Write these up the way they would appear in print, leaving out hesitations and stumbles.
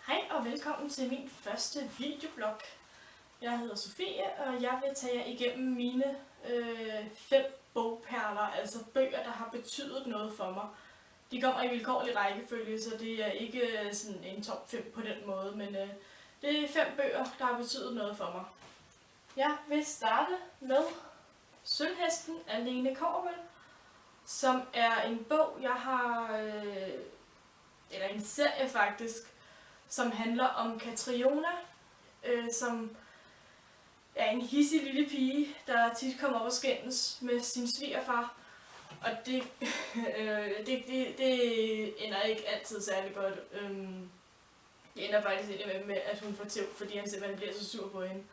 Hej og velkommen til min første videoblog. Jeg hedder Sofie, og jeg vil tage jer igennem mine 5 bogperler, altså bøger, der har betydet noget for mig. De kommer i vilkårlig rækkefølge, så det er ikke sådan en top 5 på den måde, men det er 5 bøger, der har betydet noget for mig. Jeg vil starte med Sølvhesten af Lene Kaaberbøl, som er en bog, jeg har, eller en serie faktisk, som handler om Katriona, som er en hidsig lille pige, der tit kommer op og skændes med sin svigerfar. Og det ender ikke altid særlig godt. Det ender faktisk med, at hun får tæv, fordi han simpelthen bliver så sur på hende.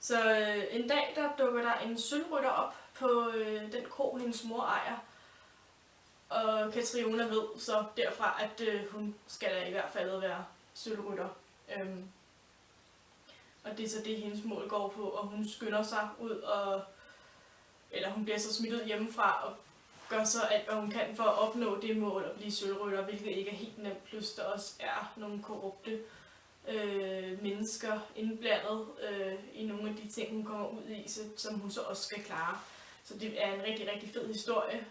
Så en dag der dukker der en sølvrytter op på den kro, hendes mor ejer. Og Katriona ved så derfra, at hun skal da i hvert fald være sølvrytter. Og det er så det, hendes mål går på, og hun skynder sig ud, eller hun bliver så smittet hjemmefra og gør så alt, hvad hun kan for at opnå det mål at blive sølvrytter, hvilket ikke er helt nemt, plus der også er nogle korrupte mennesker indblandet i nogle af de ting, hun kommer ud i, som hun så også skal klare. Så det er en rigtig, rigtig fed historie.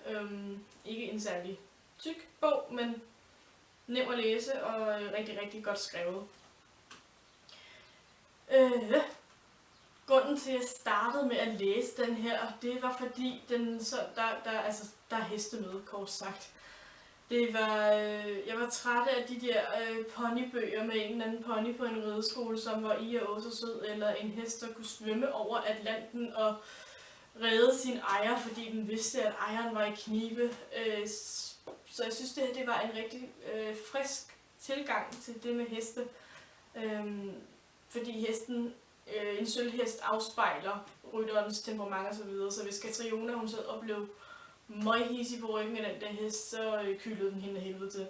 Ikke en særlig tyk bog, men nem at læse og rigtig, rigtig godt skrevet. Grunden til, at jeg startede med at læse den her, det var fordi, der er hestemøde, kort sagt. Jeg var træt af de der ponybøger med en eller anden pony på en rideskole, som var i og så sød, eller en hest, der kunne svømme over Atlanten og redde sin ejer, fordi den vidste, at ejeren var i knibe. Så jeg synes, det var en rigtig frisk tilgang til det med heste. Fordi hesten, en sølvhest afspejler rytterens temperament og så videre. Så hvis Katriona hun så oplevede møghissig på ryggen af den der hest, så kyldede den hende af helvede til.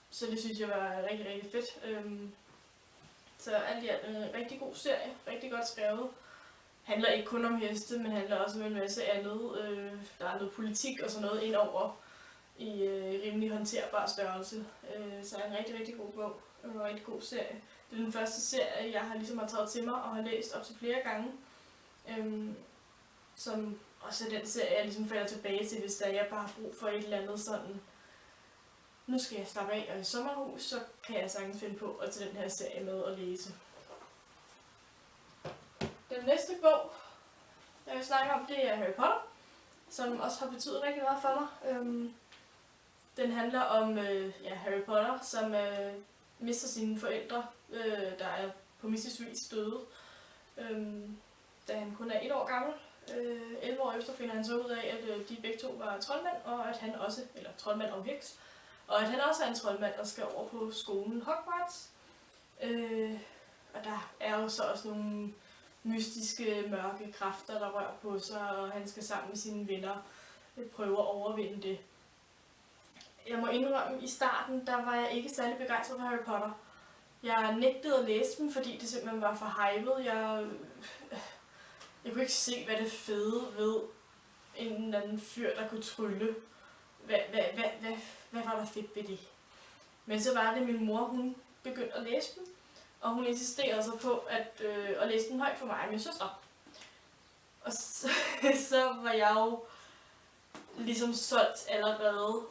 Så det synes jeg var rigtig, rigtig fedt. Så alt i alt en rigtig god serie, rigtig godt skrevet. Handler ikke kun om heste, men handler også om en masse andet. Der er noget politik og sådan noget indover i rimelig håndterbar størrelse. Så er en rigtig, rigtig god bog og en rigtig god serie. Det er den første serie, jeg har ligesom taget til mig og har læst op til flere gange. Som også er den serie, jeg ligesom falder tilbage til, hvis jeg bare har brug for et eller andet sådan. Nu skal jeg slappe af og i sommerhus, så kan jeg sagtens finde på at tage den her serie med og læse. Den næste bog, jeg vil snakke om, det er Harry Potter, som også har betydet rigtig meget for mig. Den handler om Harry Potter, som mister sine forældre, der er på mystisk vis døde, da han kun er 1 år gammel. 11 år efter finder han så ud af, at de begge to var troldmænd, og at han også, eller troldmand og heks, og at han også er en troldmand, der skal over på skolen Hogwarts. Og der er jo så også nogle mystiske, mørke kræfter, der rører på sig, og han skal sammen med sine venner prøve at overvinde det. Jeg må indrømme, i starten, der var jeg ikke særlig begejstret for Harry Potter. Jeg nægtede at læse dem, fordi det simpelthen var for hypet. Jeg kunne ikke se, hvad det fede ved en eller anden fyr, der kunne trylle. Hvad var der fedt ved det? Men så var det min mor, hun begyndte at læse dem. Og hun insisterede så på at læse den højt for mig og min søster. Og så var jeg jo ligesom solgt allerede.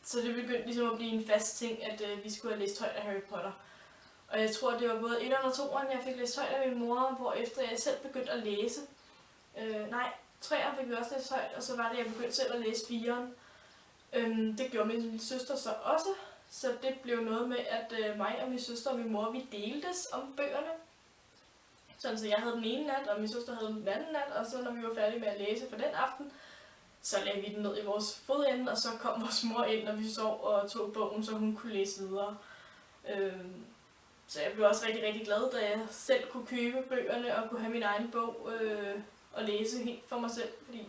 Så det begyndte ligesom at blive en fast ting, at vi skulle have læst højt af Harry Potter. Og jeg tror, det var både 1'eren og 2'eren, jeg fik læst højt af min mor, hvorefter jeg selv begyndte at læse. 3'eren fik vi også læst højt, og så var det, jeg begyndte selv at læse 4'eren. Det gjorde min søster så også. Så det blev noget med, at mig og min søster og min mor, vi deltes om bøgerne. Sådan så jeg havde den ene nat, og min søster havde den anden nat, og så når vi var færdige med at læse for den aften, så lagde vi den ned i vores fodende, og så kom vores mor ind, når vi sov og tog bogen, så hun kunne læse videre. Så jeg blev også rigtig, rigtig glad, da jeg selv kunne købe bøgerne og kunne have min egen bog og læse helt for mig selv, fordi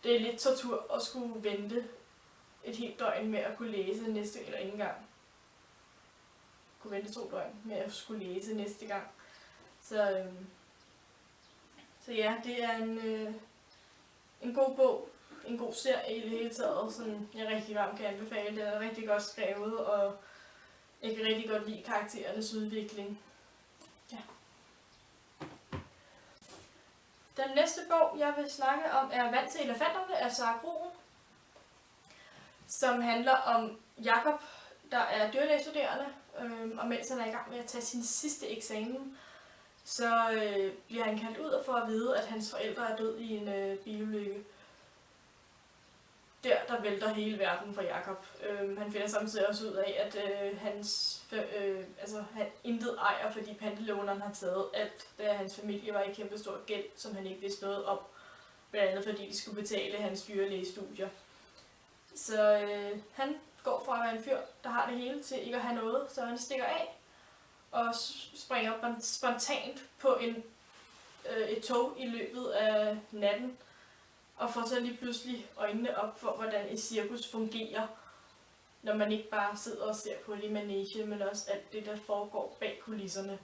det er lidt tortur at skulle vente et helt døgn med at kunne læse næste, eller ikke engang. Kunne vente 2 døgn med at skulle læse næste gang. Så ja, det er en god bog en god serie i det hele taget, som jeg rigtig varmt kan anbefale. Den er rigtig godt skrevet, og jeg kan rigtig godt lide karakterernes udvikling. Ja. Den næste bog, jeg vil snakke om, er Vand til elefanterne af Sara Gruen, som handler om Jakob, der er dyrlægestuderende, og mens han er i gang med at tage sin sidste eksamen, så bliver han kaldt ud og får at vide, at hans forældre er død i en bilulykke. Der vælter hele verden for Jakob. Han finder samtidig også ud af, at han intet ejer, fordi pantelåneren har taget alt, da hans familie var i kæmpe stor gæld, som han ikke vidste noget om. Blandt andet fordi de skulle betale hans dyrlægestudier. Så han går fra at være en fyr, der har det hele, til ikke at have noget, så han stikker af og springer spontant på et tog i løbet af natten, og får så lige pludselig øjnene op for, hvordan et cirkus fungerer, når man ikke bare sidder og ser på det i manege, men også alt det, der foregår bag kulisserne.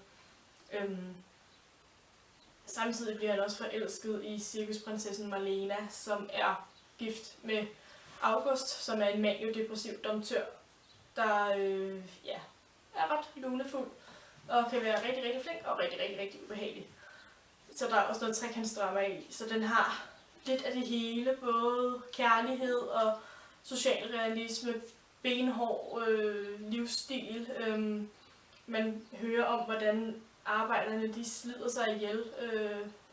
Samtidig bliver han også forelsket i cirkusprinsessen Marlena, som er gift med August, som er en maniodepressiv domptør, der er ret lunefuld og kan være rigtig, rigtig flink og rigtig, rigtig, rigtig ubehagelig. Så der er også noget trekantsdrama i, så den har lidt af det hele, både kærlighed og socialrealisme, benhård livsstil. Man hører om, hvordan arbejderne de slider sig ihjel,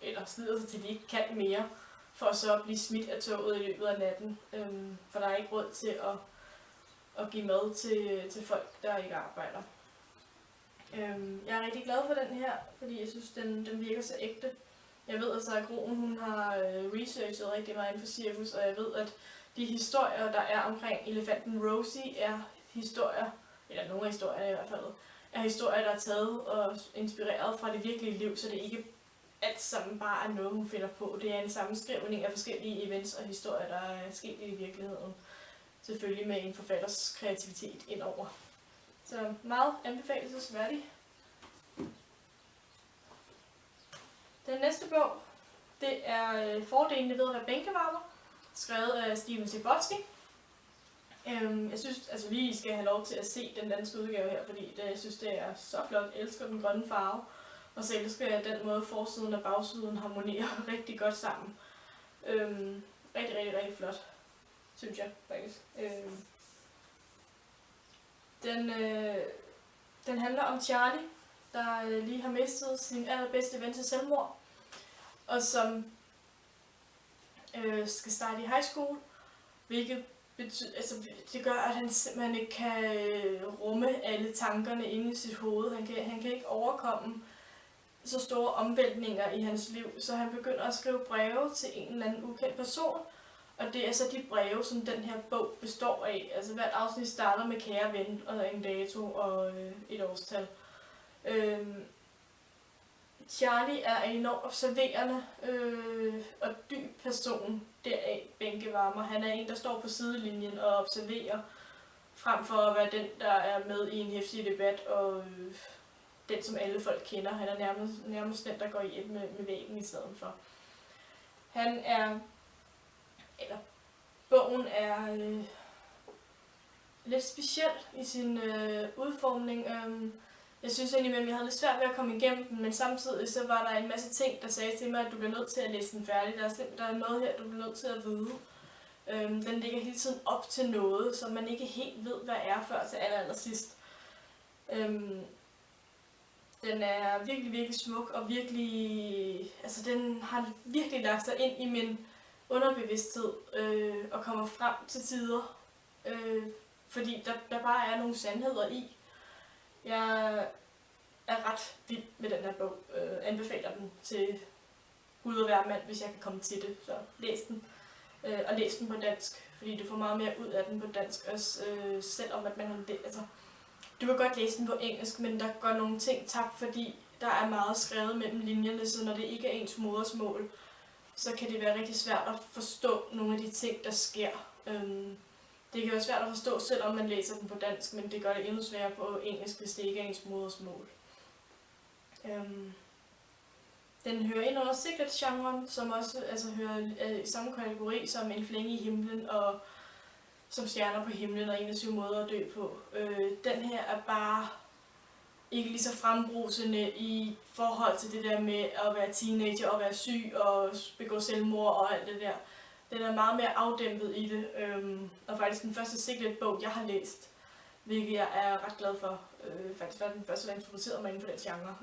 eller slider sig til de ikke kan mere, for så at blive smidt af toget i løbet af natten. For der er ikke råd til at give mad til folk, der ikke arbejder. Jeg er rigtig glad for den her, fordi jeg synes, den virker så ægte. Jeg ved, at Sara Gruen, hun har researchet rigtig meget inden for cirkus, og jeg ved, at de historier, der er omkring elefanten Rosie, er historier, eller nogle af historierne i hvert fald, er historier, der er taget og inspireret fra det virkelige liv, så det ikke alt sammen bare er noget, hun finder på. Det er en sammenskrivning af forskellige events og historier, der er sket i virkeligheden. Selvfølgelig med en forfatters kreativitet indover. Så meget anbefalelsesværdig. Den næste bog, det er Fordelene ved at være bænkevarmer, skrevet af Steven Chbosky. Jeg synes, altså vi skal have lov til at se den danske udgave her, fordi jeg synes, det er så flot. Jeg elsker den grønne farve, og så elsker jeg den måde, forsiden og bagsiden harmonerer rigtig godt sammen. Rigtig, rigtig, rigtig flot, synes jeg faktisk. Den handler om Charlie, der lige har mistet sin allerbedste ven til selvmord, og som skal starte i high school, hvilket det gør, at han simpelthen ikke kan rumme alle tankerne inde i sit hoved. Han kan ikke overkomme så store omvæltninger i hans liv, så han begynder at skrive breve til en eller anden ukendt person, og det er så de breve, som den her bog består af. Altså hvert afsnit starter med kære ven og en dato og et årstal. Charlie er en enormt observerende og dyb person deraf, bænkevarmer. Han er en, der står på sidelinjen og observerer, frem for at være den, der er med i en heftig debat, og den, som alle folk kender. Han er nærmest den, der går i et med væggen i stedet for. Bogen er lidt speciel i sin udformning. Jeg synes indimellem, jeg havde lidt svært ved at komme igennem den, men samtidig så var der en masse ting, der sagde til mig, at du bliver nødt til at læse den færdig. Der er noget her, du bliver nødt til at vide. Den ligger hele tiden op til noget, som man ikke helt ved, hvad er før til allersidst. Den er virkelig, virkelig smuk, og virkelig, altså den har virkelig lagt sig ind i min underbevidsthed og kommer frem til tider, fordi der bare er nogle sandheder i. Jeg er ret vild med den her bog. Anbefaler den til Gud og hver mand, hvis jeg kan komme til det. Så læs den. Og læs den på dansk, fordi du får meget mere ud af den på dansk. Også selvom at man har det. Altså, du kan godt læse den på engelsk, men der går nogle ting tabt, fordi der er meget skrevet mellem linjerne, så når det ikke er ens modersmål, så kan det være rigtig svært at forstå nogle af de ting, der sker. Det kan være svært at forstå, selvom man læser den på dansk, men det gør det endnu sværere på engelsk, hvis det ikke er ens modersmål. Den hører ind under secret-genren, som også hører i samme kategori som En flænge i himlen og Som stjerner på himlen og 21 måder at dø på. Den her er bare ikke lige så frembrusende i forhold til det der med at være teenager og være syg og begå selvmord og alt det der. Den er meget mere afdæmpet i det, og faktisk den første Secret-bog, jeg har læst, hvilket jeg er ret glad for. Faktisk var den første, der introducerede mig inden for den genre,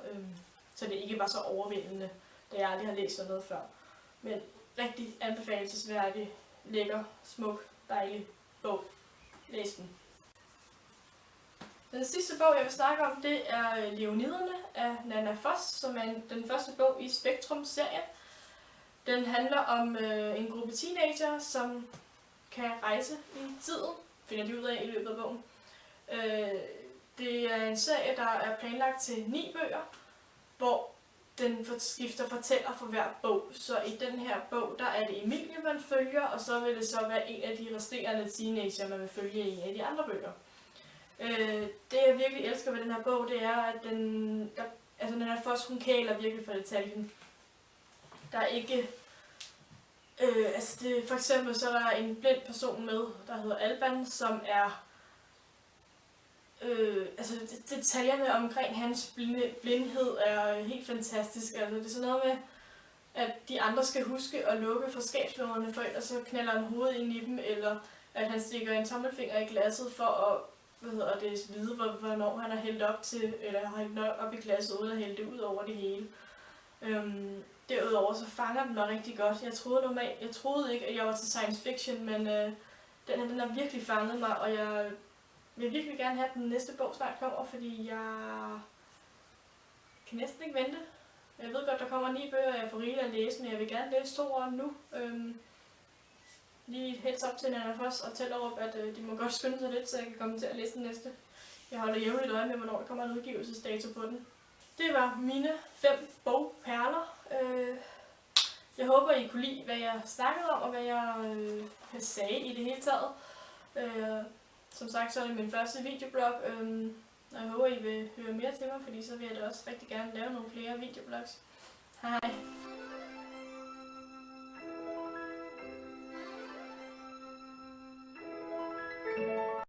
så det ikke var så overvældende, da jeg aldrig har læst sådan noget før. Men rigtig anbefalelsesværdig, lækker, smuk, dejlig bog. Læs den. Den sidste bog, jeg vil snakke om, det er Leoniderne af Nana Foss, som er den første bog i Spektrum-serien. Den handler om en gruppe teenager, som kan rejse i tiden, finder de ud af i løbet af bogen. Det er en serie, der er planlagt til 9 bøger, hvor den skifter fortæller for hver bog. Så i den her bog, der er det Emilie, man følger, og så vil det så være en af de resterende teenager, man vil følge i en af de andre bøger. Det jeg virkelig elsker ved den her bog, det er, at den er Foss, hun kæler virkelig for detaljen. Der er ikke... for eksempel så er der en blind person med, der hedder Alban, som er... detaljerne omkring hans blindhed er helt fantastisk. Altså, det er sådan noget med, at de andre skal huske at lukke for skabsdørene, for ellers så knalder han hovedet ind i dem, eller at han stikker en tommelfinger i glasset for at vide, hvornår han har hældt op til, eller har hældt op i glasset, uden at hælde det ud over det hele. Derudover så fanger den mig rigtig godt. Jeg troede ikke, at jeg var til science fiction, men den har virkelig fanget mig, og jeg vil virkelig gerne have, at den næste bog snart kommer, fordi jeg kan næsten ikke vente. Jeg ved godt, der kommer 9 bøger, jeg får rigeligt at læse, men jeg vil gerne læse 2 år nu. Lige et heads up til Nana Foss og Tellerup, at de må godt skynde sig lidt, så jeg kan komme til at læse den næste. Jeg holder jævnligt øje med, hvornår der kommer en udgivelsesdato på den. Det var mine 5 bogperler. Jeg håber, I kunne lide, hvad jeg snakkede om, og hvad jeg sagde i det hele taget. Som sagt, så er det min første videoblog, og jeg håber, I vil høre mere til mig, fordi så vil jeg da også rigtig gerne lave nogle flere videoblogs. Hej!